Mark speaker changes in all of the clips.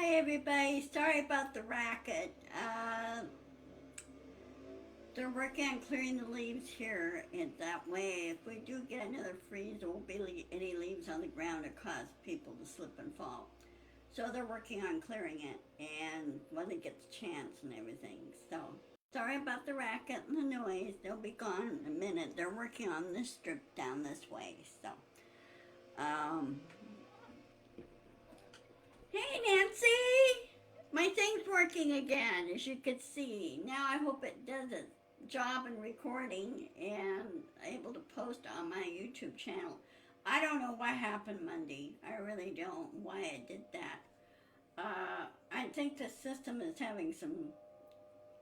Speaker 1: Hi everybody, sorry about the racket. They're working on clearing the leaves here in that way. If we do get another freeze, there won't be any leaves on the ground to cause people to slip and fall. So they're working on clearing it and when they get the chance and everything. So sorry about the racket and the noise. They'll be gone in a minute. They're working on this strip down this way. So, um, hey Nancy! My thing's working again, as you can see. Now I hope it does its job in recording and able to post on my YouTube channel. I don't know what happened Monday. I really don't why it did that. I think the system is having some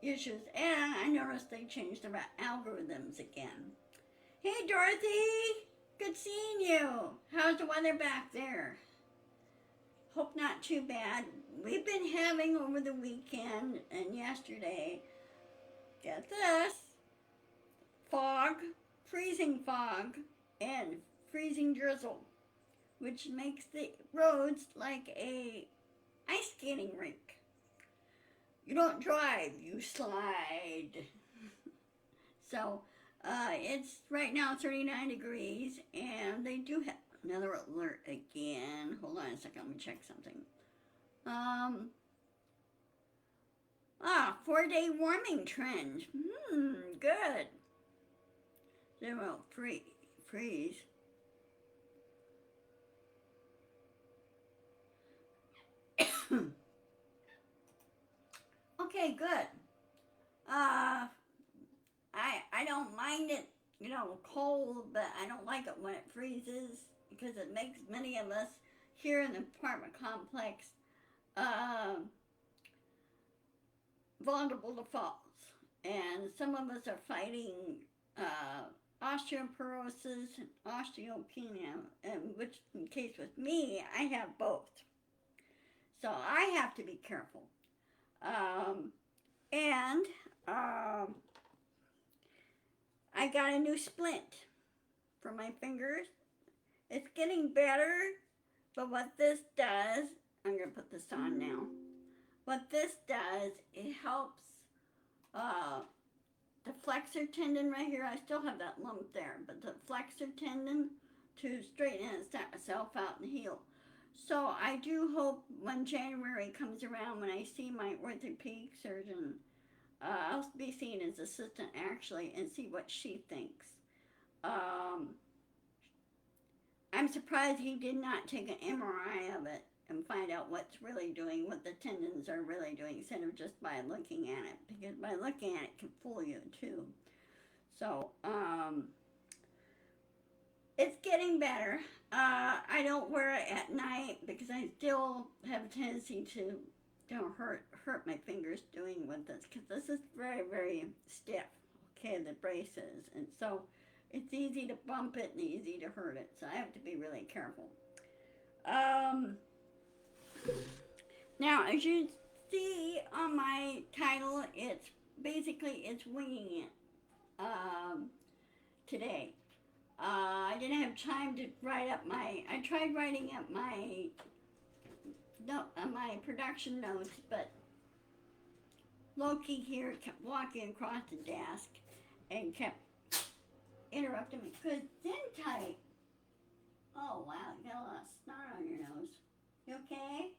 Speaker 1: issues, and I noticed they changed the algorithms again. Hey Dorothy! Good seeing you! How's the weather back there? Hope not too bad. We've been having over the weekend and yesterday, get this, fog, freezing fog, and freezing drizzle, which makes the roads like a ice skating rink. You don't drive, you slide. So, it's right now 39 degrees, and they do have another alert again. Hold on a second, let me check something. 4-day warming trend. Good. 0 freeze. Okay, good. I don't mind it, cold, but I don't like it when it freezes because it makes many of us here in the apartment complex vulnerable to falls. And some of us are fighting osteoporosis and osteopenia, and which in case with me, I have both. So I have to be careful. And I got a new splint for my fingers. It's getting better, but what this does, I'm going to put this on now. What this does, it helps the flexor tendon right here. I still have that lump there, but the flexor tendon to straighten itself out and heal. So I do hope when January comes around, when I see my orthopedic surgeon, I'll be seeing his assistant actually and see what she thinks. I'm surprised he did not take an MRI of it and find out what's really doing, what the tendons are really doing, instead of just by looking at it, because by looking at it can fool you too. So, it's getting better. I don't wear it at night because I still have a tendency to hurt my fingers doing with this, because this is very, very stiff, okay, the braces, and so it's easy to bump it and easy to hurt it, so I have to be really careful. Now, as you see on my title, it's winging it today. I didn't have time to write up I tried writing up my production notes, but Loki here kept walking across the desk and kept interrupting me. Good, thin tight. Oh wow, you got a lot of snot on your nose. You okay?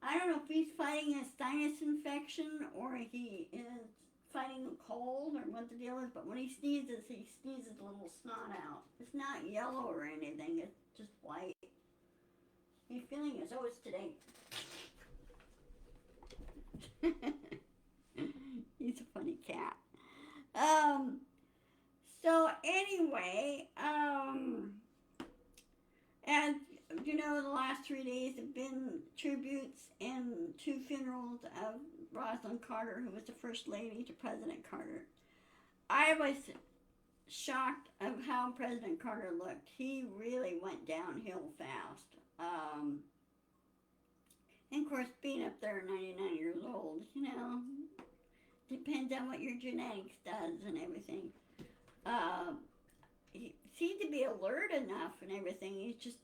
Speaker 1: I don't know if he's fighting a sinus infection or he is fighting a cold or what the deal is, but when he sneezes a little snot out. It's not yellow or anything, it's just white. He's feeling as though it's today. He's a funny cat. So anyway, as you know, the last 3 days have been tributes and 2 funerals of Rosalind Carter, who was the first lady to President Carter. I was shocked of how President Carter looked. He really went downhill fast. And of course, being up there 99 years old, depends on what your genetics does and everything. He seemed to be alert enough and everything. He's just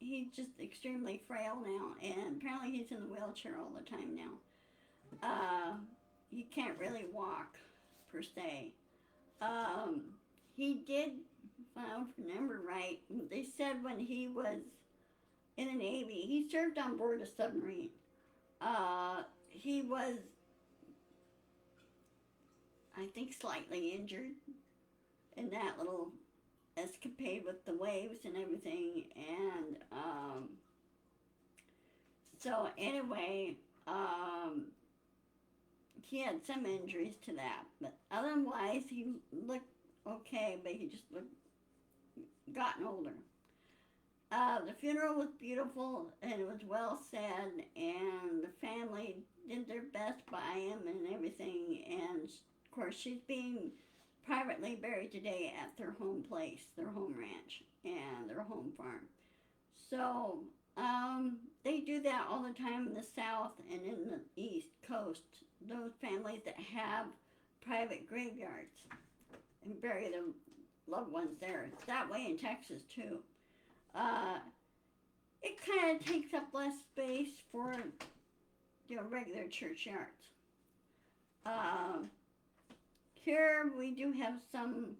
Speaker 1: he's just extremely frail now, and apparently he's in a wheelchair all the time now. He can't really walk per se. Um, he did, if I remember right, they said when he was in the Navy, he served on board a submarine. He was, I think, slightly injured in that little escapade with the waves and everything. And so anyway, he had some injuries to that, but otherwise he looked okay, but he just looked gotten older. The funeral was beautiful and it was well said, and the family did their best by him and everything. And of course, she's being privately buried today at their home place, their home ranch, and their home farm. So they do that all the time in the South and in the East Coast. Those families that have private graveyards and bury their loved ones there. It's that way in Texas too. It kind of takes up less space for regular churchyards. Here we do have some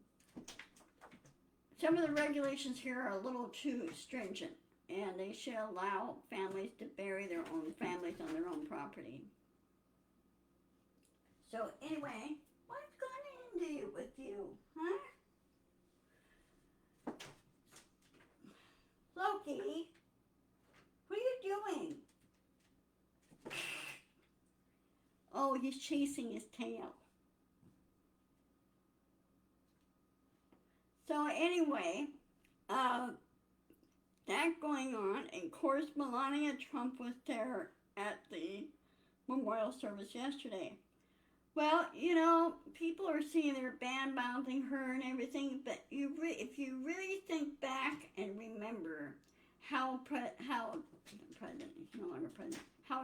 Speaker 1: of the regulations here are a little too stringent, and they should allow families to bury their own families on their own property. So anyway, what's going into with you, huh? Loki, what are you doing? Oh, he's chasing his tail. So anyway, that going on, and of course Melania Trump was there at the memorial service yesterday. Well, people are saying they're bad-mouthing her and everything, but if you really think back and remember how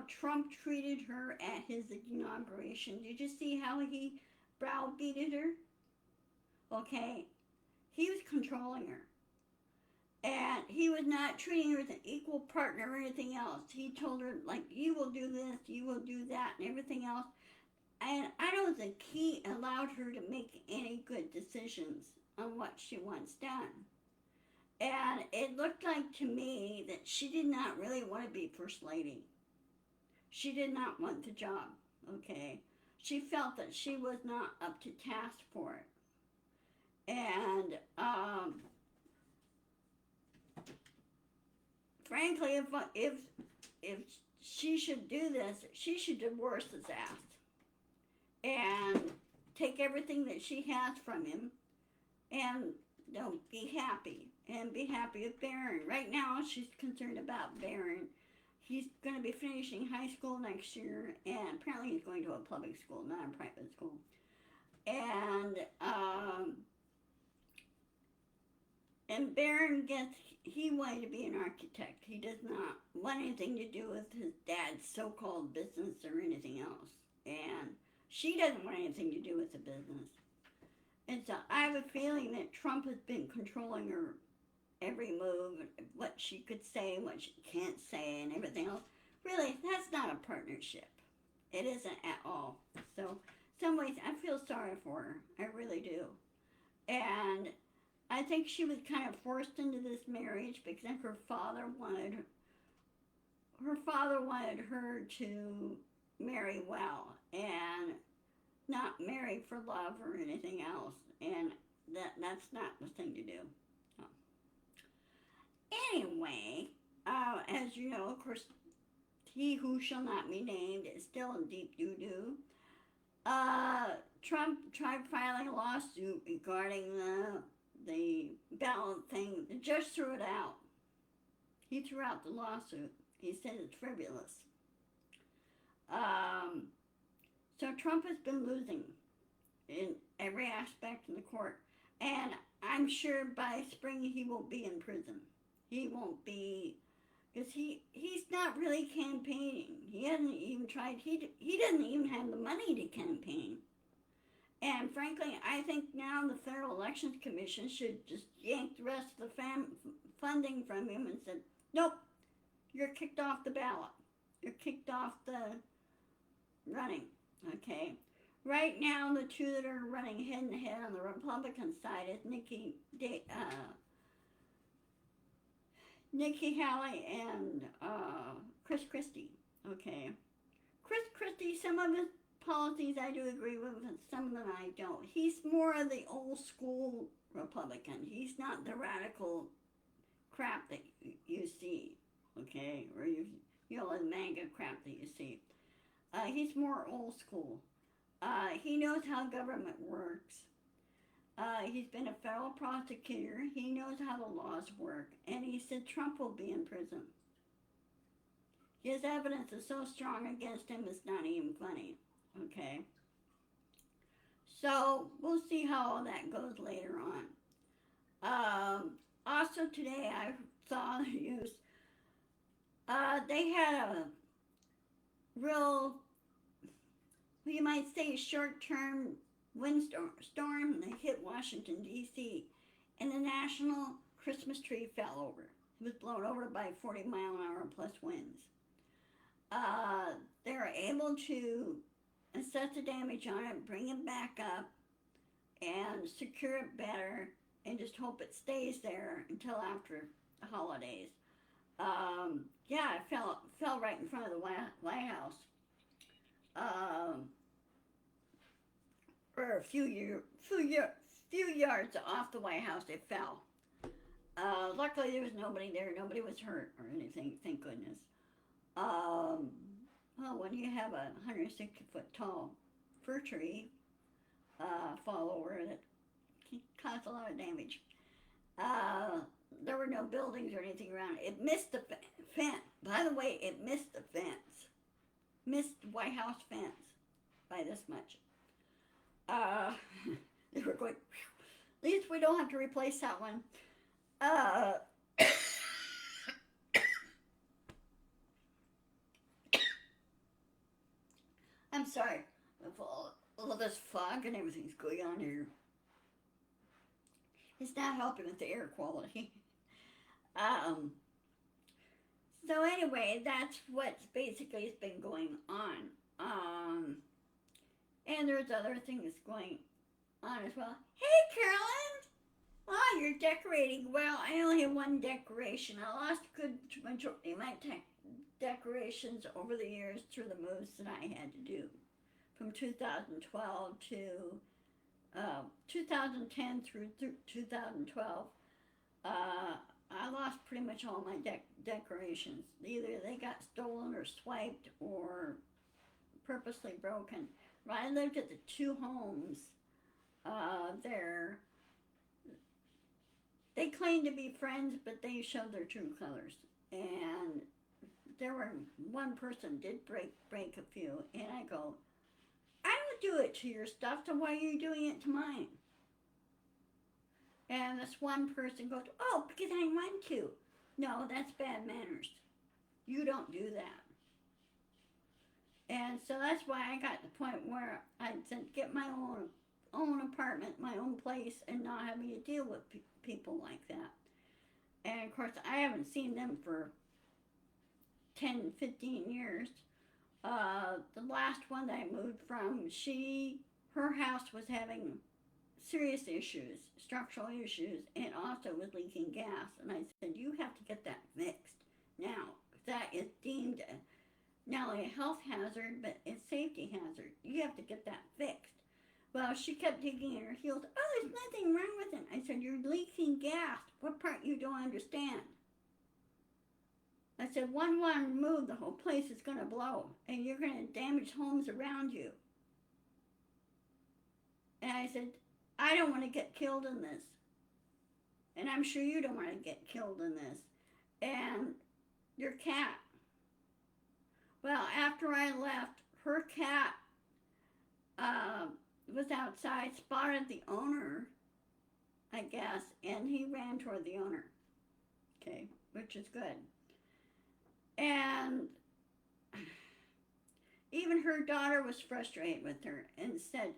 Speaker 1: Trump treated her at his inauguration, did you see how he browbeated her? Okay, he was controlling her. And he was not treating her as an equal partner or anything else. He told her, like, you will do this, you will do that, and everything else. And I don't think he allowed her to make any good decisions on what she wants done. And it looked like to me that she did not really want to be First Lady. She did not want the job, okay? She felt that she was not up to task for it. And frankly, if she should do this, she should divorce his ass and take everything that she has from him and be happy with Barron. Right now, she's concerned about Barron. He's going to be finishing high school next year, and apparently he's going to a public school, not a private school. And Barron he wanted to be an architect. He does not want anything to do with his dad's so-called business or anything else. And she doesn't want anything to do with the business. And so I have a feeling that Trump has been controlling her every move, what she could say, what she can't say, and everything else. Really, that's not a partnership. It isn't at all. So, some ways, I feel sorry for her. I really do. And I think she was kind of forced into this marriage because her father wanted her to marry well and not marry for love or anything else. And that's not the thing to do. So. Anyway, as you know, of course, he who shall not be named is still in deep doo-doo. Trump tried filing a lawsuit regarding the ballot thing. The judge threw it out. He threw out the lawsuit. He said it's frivolous. So Trump has been losing in every aspect in the court. And I'm sure by spring he will be in prison. He won't be, because he's not really campaigning. He hasn't even tried, he doesn't even have the money to campaign. And frankly, I think now the Federal Elections Commission should just yank the rest of the funding from him and said, Nope, you're kicked off the ballot. You're kicked off the running, okay? Right now, the two that are running head to head on the Republican side is Nikki Haley and Chris Christie, okay? Chris Christie, some of his policies I do agree with, and some of them I don't. He's more of the old school Republican. He's not the radical crap that you see, okay? Or the MAGA crap that you see. He's more old school. He knows how government works. He's been a federal prosecutor. He knows how the laws work. And he said Trump will be in prison. His evidence is so strong against him, it's not even funny. Okay? So, we'll see how all that goes later on. Also today, I saw the news. They had a real, you might say, short-term windstorm that hit Washington, D.C., and the national Christmas tree fell over. It was blown over by 40-mile-an-hour plus winds. They were able to assess the damage on it, bring it back up, and secure it better, and just hope it stays there until after the holidays. Yeah, it fell right in front of the White House. Or a few yards off the White House, it fell. Luckily, there was nobody there. Nobody was hurt or anything, thank goodness. Well, when you have a 160-foot tall fir tree fall over, that can cause a lot of damage. There were no buildings or anything around it. It missed the fence. By the way, it missed the fence. Missed the White House fence by this much. They were going, at least we don't have to replace that one. I'm sorry with all of this fog and everything's going on here. It's not helping with the air quality. So anyway, that's what's basically has been going on. And there's other things going on as well. Hey, Carolyn! Oh, you're decorating. Well, I only have one decoration. I lost a good majority of my decorations over the years through the moves that I had to do. From 2012 to 2010 through 2012. I lost pretty much all my decorations. Either they got stolen or swiped or purposely broken. I lived at the two homes there. They claimed to be friends, but they showed their true colors. And there were one person did break a few, and I go, I don't do it to your stuff, so why are you doing it to mine? And this one person goes, oh, because I want to. No, that's bad manners. You don't do that. And so that's why I got to the point where I said, get my own apartment, my own place, and not having to deal with people like that. And of course, I haven't seen them for 10, 15 years. The last one that I moved from, her house was having serious issues, structural issues, and also was leaking gas. And I said, you have to get that fixed now. That is deemed not only a health hazard, but a safety hazard. You have to get that fixed. Well, she kept digging in her heels. Oh, there's nothing wrong with it. I said, you're leaking gas. What part you don't understand? I said, one move, the whole place is going to blow, and you're going to damage homes around you. And I said, I don't want to get killed in this. And I'm sure you don't want to get killed in this. And your cat. Well, after I left, her cat was outside, spotted the owner, I guess, and he ran toward the owner. Okay, which is good. And even her daughter was frustrated with her and said,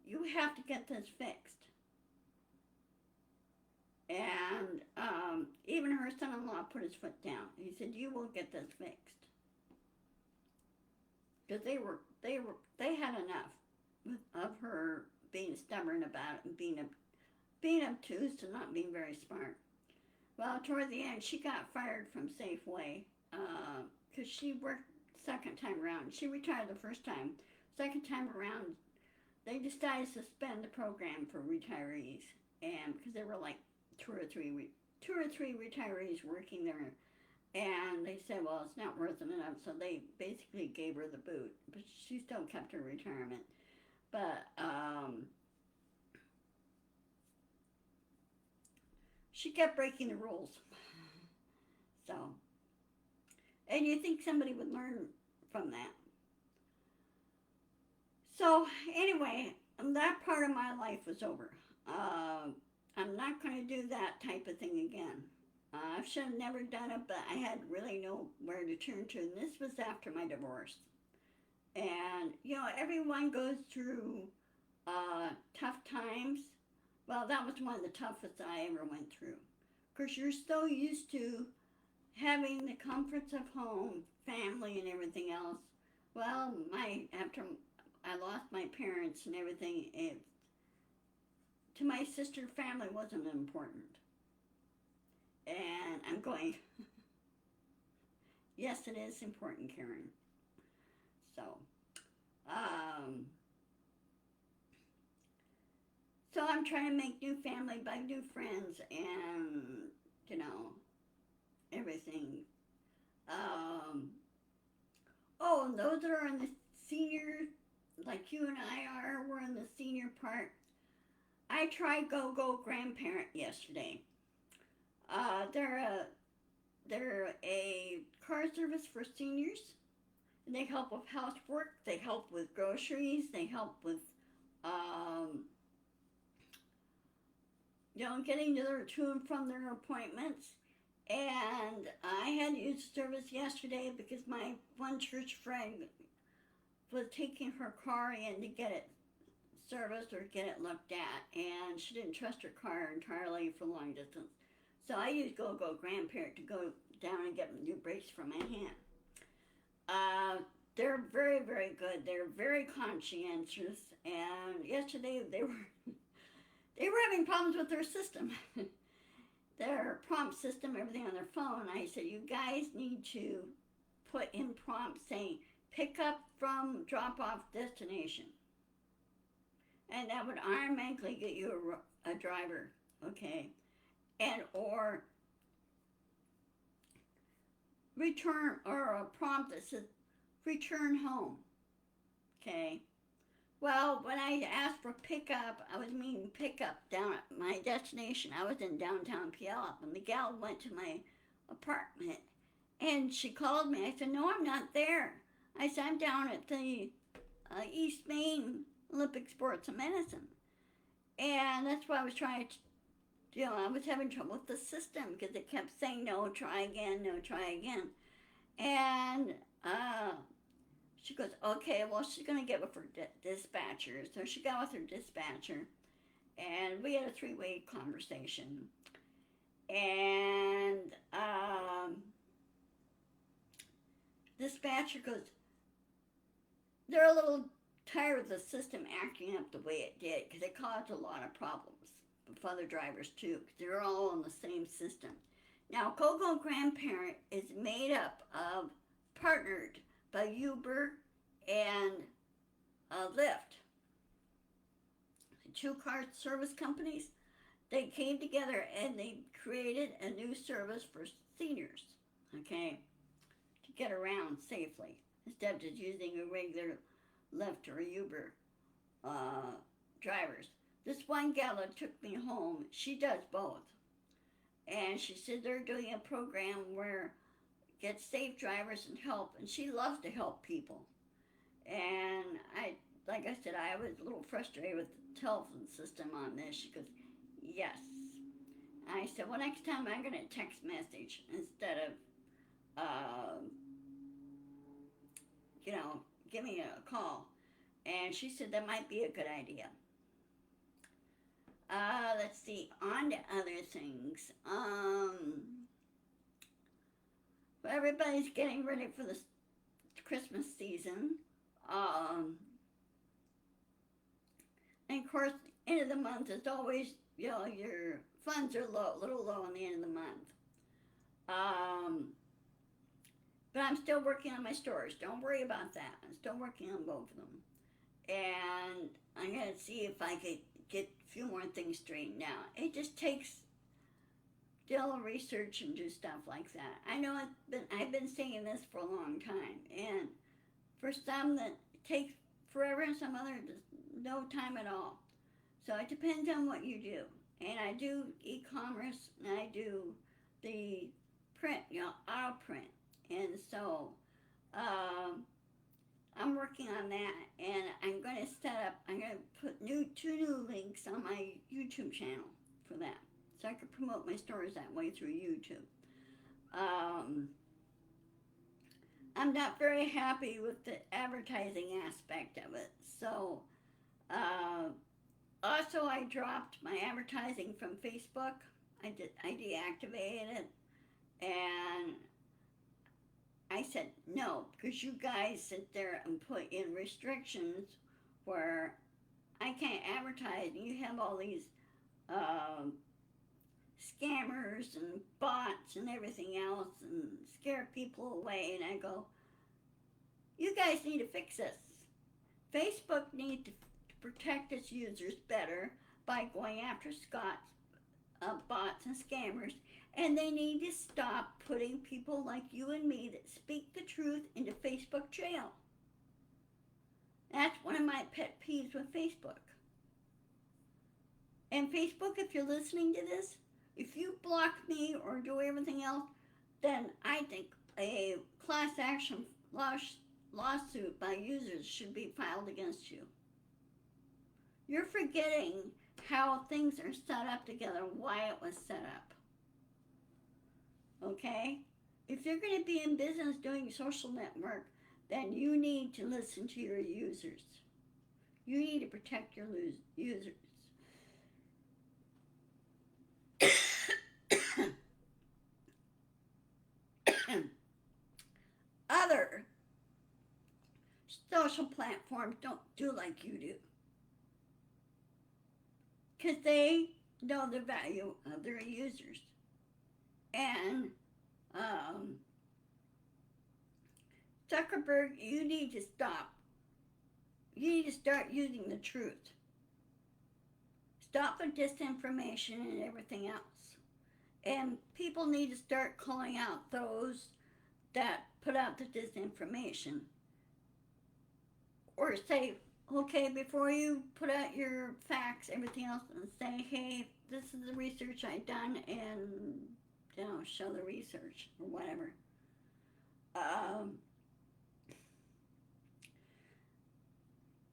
Speaker 1: you have to get this fixed. And even her son-in-law put his foot down. He said, "You will get this fixed," because they had enough of her being stubborn about it and being obtuse and not being very smart. Well, toward the end, she got fired from Safeway because she worked second time around. She retired the first time. Second time around, they decided to suspend the program for retirees, and because there were like two or three retirees working there, and they said, well, it's not worth it enough, so they basically gave her the boot, but she still kept her retirement. But she kept breaking the rules. So, and you think somebody would learn from that. So, anyway, that part of my life was over. I'm not going to do that type of thing again. I should have never done it, but I had really nowhere to turn to. And this was after my divorce. And, you know, everyone goes through tough times. Well, that was one of the toughest I ever went through. Because you're so used to having the comforts of home, family, and everything else. Well, after I lost my parents and everything, to my sister, family wasn't important. And I'm going, yes, it is important, Karen. So, um, so I'm trying to make new family by new friends and, you know, everything. Um, oh, and those that are in the senior, like you and I are, we're in the senior part. I tried Go Go Grandparent yesterday. They're a car service for seniors. And they help with housework. They help with groceries. They help with, um, you know, getting to and from their appointments. And I had used service yesterday because my one church friend was taking her car in to get it serviced or get it looked at, and she didn't trust her car entirely for long distance. So I used Go Go Grandparent to go down and get new brakes for my hand. They're very, very good. They're very conscientious, and yesterday they were having problems with their system. Their prompt system, everything on their phone. I said, you guys need to put in prompts saying, pick up from drop off destination. And that would automatically get you a driver, okay? And or return, or a prompt that says, return home, okay? Well, when I asked for pickup, I was meaning pickup down at my destination. I was in downtown Puyallup, and the gal went to my apartment, and she called me. I said, no, I'm not there. I said, I'm down at the East Main Olympic Sports and Medicine. And that's why I was trying to, you know, I was having trouble with the system because it kept saying, no, try again, no, try again. And she goes, okay, well, she's going to get with her dispatcher. So she got with her dispatcher, and we had a three-way conversation. And dispatcher goes, they're a little tired of the system acting up the way it did because it caused a lot of problems with other drivers too, because they're all on the same system. Now, Go Go Grandparent is made up of, partnered by Uber and Lyft, two car service companies. They came together and they created a new service for seniors, okay, to get around safely instead of just using a regular Lyft or Uber drivers. This one gal that took me home, she does both. And she said they're doing a program where get safe drivers and help, and she loves to help people. And like I said, I was a little frustrated with the telephone system on this. She goes, yes. I said, well, next time I'm going to text message instead of, you know, give me a call. And she said that might be a good idea. Let's see, on to other things. Everybody's getting ready for the Christmas season. Um, and of course, end of the month is always, your funds are low, a little low on the end of the month. Um, but I'm still working on my stores. Don't worry about that. I'm still working on both of them. And I'm going to see if I could get a few more things straightened out. It just takes still research and do stuff like that. I know I've been saying this for a long time, and for some that takes forever, and some other just no time at all. So it depends on what you do. And I do e-commerce, and I do the print, auto print, and so um, I'm working on that, and I'm going to I'm going to put two new links on my YouTube channel for that, so I can promote my stores that way through YouTube. Um, I'm not very happy with the advertising aspect of it, so uh, also I dropped my advertising from Facebook. I deactivated it, and I said no, because you guys sit there and put in restrictions where I can't advertise, and you have all these um, scammers and bots and everything else and scare people away. And I go, you guys need to fix this. Facebook needs to protect its users better by going after bots and scammers, and they need to stop putting people like you and me that speak the truth into Facebook jail. That's one of my pet peeves with Facebook. And Facebook, if you're listening to this, if you block me or do everything else, then I think a class action lawsuit by users should be filed against you. You're forgetting how things are set up together, why it was set up. Okay? If you're going to be in business doing social network, then you need to listen to your users. You need to protect your users. Other social platforms don't do like you do, because they know the value of their users. And Zuckerberg, you need to stop. You need to start using the truth. Stop the disinformation and everything else. And people need to start calling out those that put out the disinformation. Or say, okay, before you put out your facts, everything else, and say, hey, this is the research I've done, and show the research or whatever.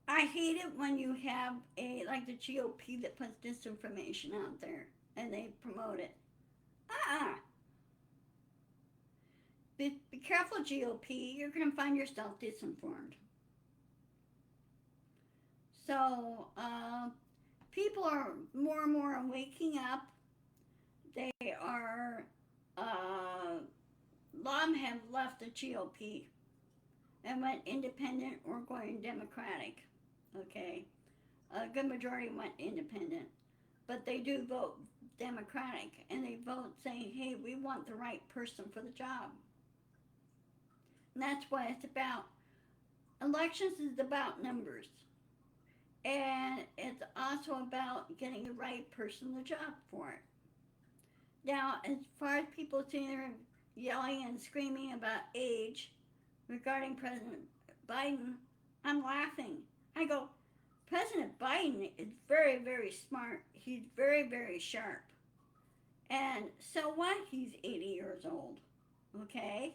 Speaker 1: I hate it when you have like the GOP that puts disinformation out there and they promote it. Be careful, GOP. You're going to find yourself disinformed. So, people are more and more waking up. They are, a lot of them have left the GOP and went independent or going Democratic. Okay? A good majority went independent. But they do vote Democratic, and they vote saying, hey, we want the right person for the job. And that's what it's about. Elections is about numbers. And it's also about getting the right person the job for it. Now, as far as people sitting there yelling and screaming about age regarding President Biden, I'm laughing. I go, President Biden is very, very smart. He's very, very sharp. And so what? He's 80 years old. Okay?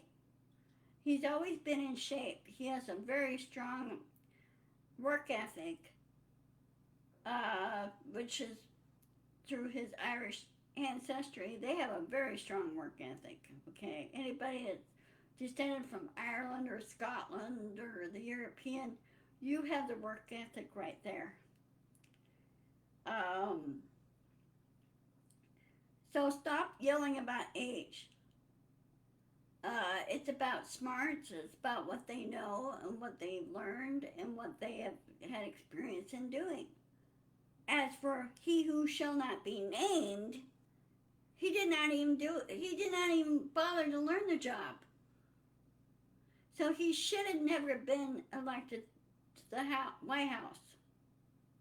Speaker 1: He's always been in shape. He has a very strong work ethic, which is through his Irish ancestry. They have a very strong work ethic. Okay? Anybody that's descended from Ireland or Scotland or the European, you have the work ethic right there. So stop yelling about age. It's about smarts. It's about what they know and what they've learned and what they have had experience in doing. As for he who shall not be named, he did not even do it. He did not even bother to learn the job. So he should have never been elected to the White House.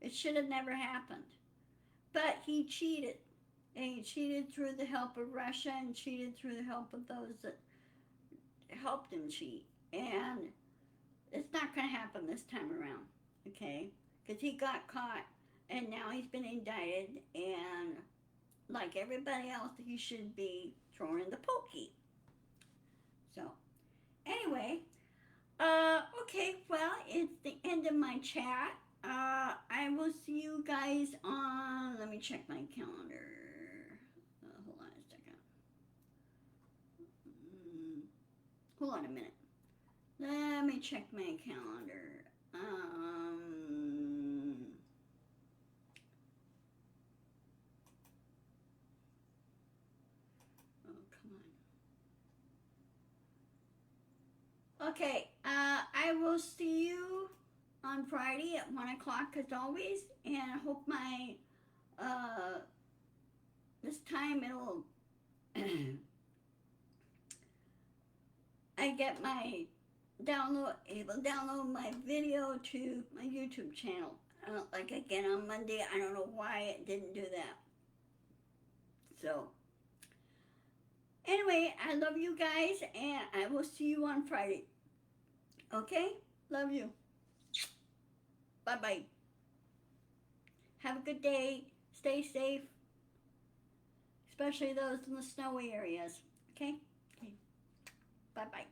Speaker 1: It should have never happened. But he cheated. And he cheated through the help of Russia and cheated through the help of those that helped him cheat. And it's not going to happen this time around, okay? Because he got caught and now he's been indicted, and like everybody else, he should be thrown in the pokey. So, anyway, okay, well, it's the end of my chat. I will see you guys on, let me check my calendar. Hold on a second. Hold on a minute. Let me check my calendar. Oh, come on. Okay, I will see you on Friday at 1 o'clock as always, and I hope my, this time it'll, I get my download my video to my YouTube channel. Like again on Monday, I don't know why it didn't do that. So, anyway, I love you guys, and I will see you on Friday. Okay? Love you. Bye-bye. Have a good day. Stay safe, especially those in the snowy areas. Okay? Okay. Bye-bye.